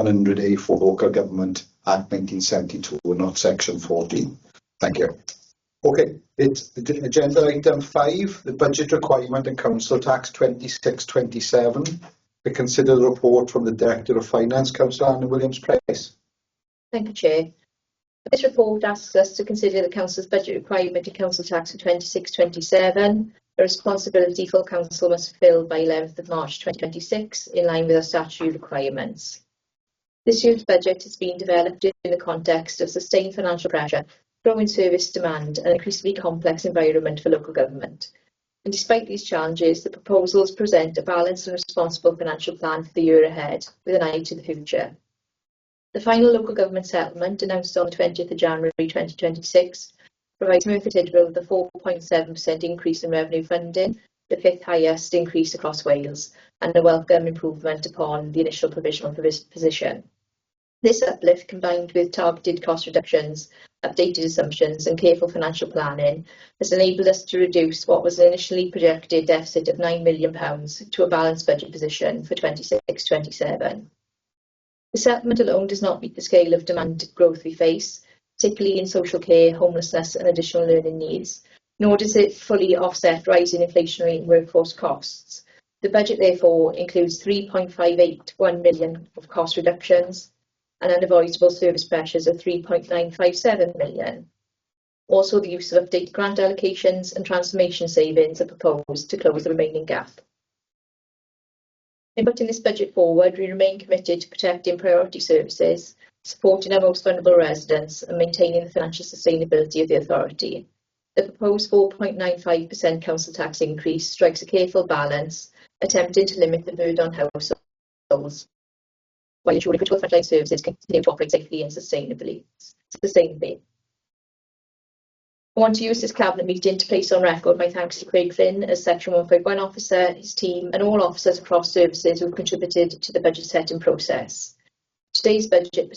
100A for Local Government Act 1972 and not Section 14. Thank you. Okay, it's agenda item 5, the budget requirement and council tax 2627. To consider the report from the Director of Finance, Councillor Anna Williams-Price. Thank you, Chair. This report asks us to consider the Council's budget requirement and council tax for 2627, a responsibility full council must fulfil by 11th of March 2026, in line with our statutory requirements. This year's budget has been developed in the context of sustained financial pressure, growing service demand and increasingly complex environment for local government. And despite these challenges, the proposals present a balanced and responsible financial plan for the year ahead, with an eye to the future. The final local government settlement, announced on the 20th of January 2026, provides Merthyr Tydfil with a 4.7% increase in revenue funding, the 5th highest increase across Wales, and a welcome improvement upon the initial provisional position. This uplift, combined with targeted cost reductions, updated assumptions and careful financial planning, has enabled us to reduce what was an initially projected deficit of £9 million to a balanced budget position for 26-27. The settlement alone does not meet the scale of demand growth we face, particularly in social care, homelessness and additional learning needs, nor does it fully offset rising inflationary and workforce costs. The budget therefore includes £3.581 million of cost reductions and unavoidable service pressures of £3.957 million. Also, the use of updated grant allocations and transformation savings are proposed to close the remaining gap. In putting this budget forward, we remain committed to protecting priority services, supporting our most vulnerable residents and maintaining the financial sustainability of the authority. The proposed 4.95% council tax increase strikes a careful balance, attempting to limit the burden on households, while ensuring critical frontline services continue to operate safely and sustainably. I want to use this Cabinet meeting to place on record my thanks to Craig Flynn as Section 151 officer, his team and all officers across services who have contributed to the budget setting process. Today's budget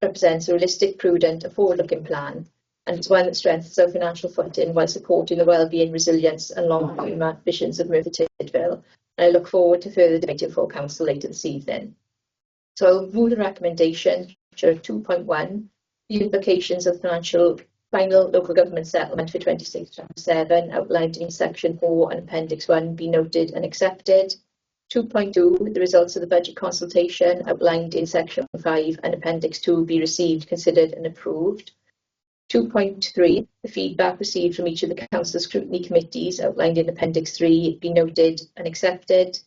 represents a realistic, prudent and forward-looking plan, and it's one that strengthens our financial footing while supporting the well-being, resilience and long-term ambitions of Merthyr Tydfil. And I look forward to further debating for Council later this evening. So I'll move the recommendation, which are 2.1, the implications of final local government settlement for 26-27, outlined in Section 4 and Appendix 1, be noted and accepted. 2.2, the results of the budget consultation, outlined in Section 5 and Appendix 2, be received, considered and approved. 2.3, the feedback received from each of the Council scrutiny committees, outlined in Appendix 3, be noted and accepted.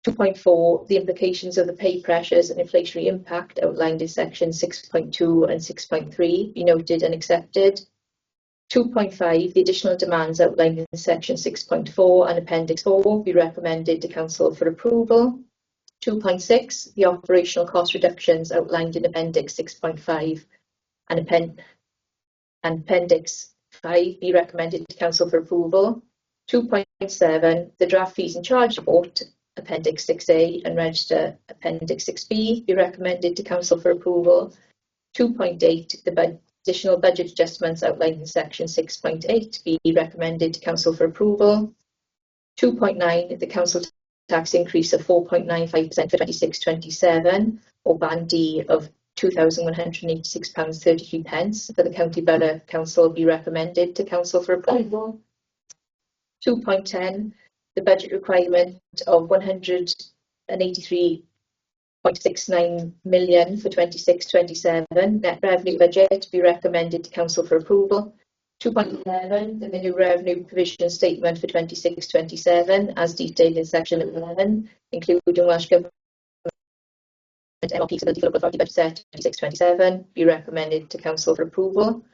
2.4, the implications of the pay pressures and inflationary impact outlined in Section 6.2 and 6.3 be noted and accepted. 2.5, the additional demands outlined in Section 6.4 and Appendix 4 be recommended to Council for approval. 2.6, the operational cost reductions outlined in Appendix 6.5 and Appendix 5 be recommended to Council for approval. 2.7, the draft fees and charge report, Appendix 6A and Register Appendix 6B be recommended to Council for approval. 2.8, the additional budget adjustments outlined in Section 6.8 be recommended to Council for approval. 2.9, the council tax increase of 4.95% for 26-27, or Band D of £2,186.33 for the County Borough Council be recommended to Council for approval. 2.10, the budget requirement of £183.69 million for 26-27 net revenue budget to be recommended to Council for approval. 2.11, the minimum revenue provision statement for 26-27 as detailed in Section 11, including Welsh Government MLP for the local authority budget set 26-27, be recommended to Council for approval.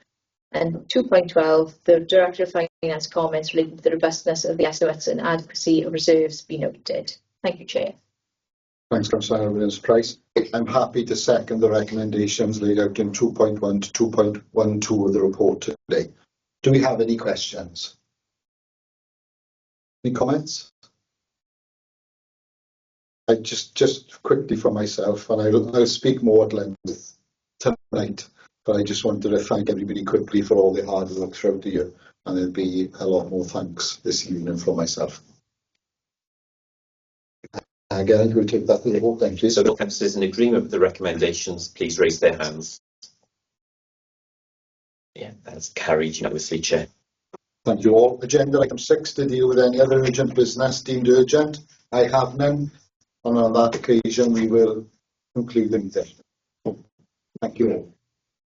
And 2.12, the Director of Finance comments relating to the robustness of the estimates and adequacy of reserves be noted. Thank you, Chair. Thanks, Councillor Williams-Price. I'm happy to second the recommendations laid out in 2.1 to 2.12 of the report today. Do we have any questions? Any comments? I just quickly for myself, and I'll speak more at length tonight. But I just wanted to thank everybody quickly for all their hard work throughout the year, and there'll be a lot more thanks this evening from myself. Again, we'll take that to the vote. Thank you. So the councillors in agreement with the recommendations, please raise their hands. Yeah, that's carried unanimously, Chair. Thank you all. Agenda item 6, to deal with any other urgent business deemed urgent. I have none, and on that occasion we will conclude the meeting. Thank you all.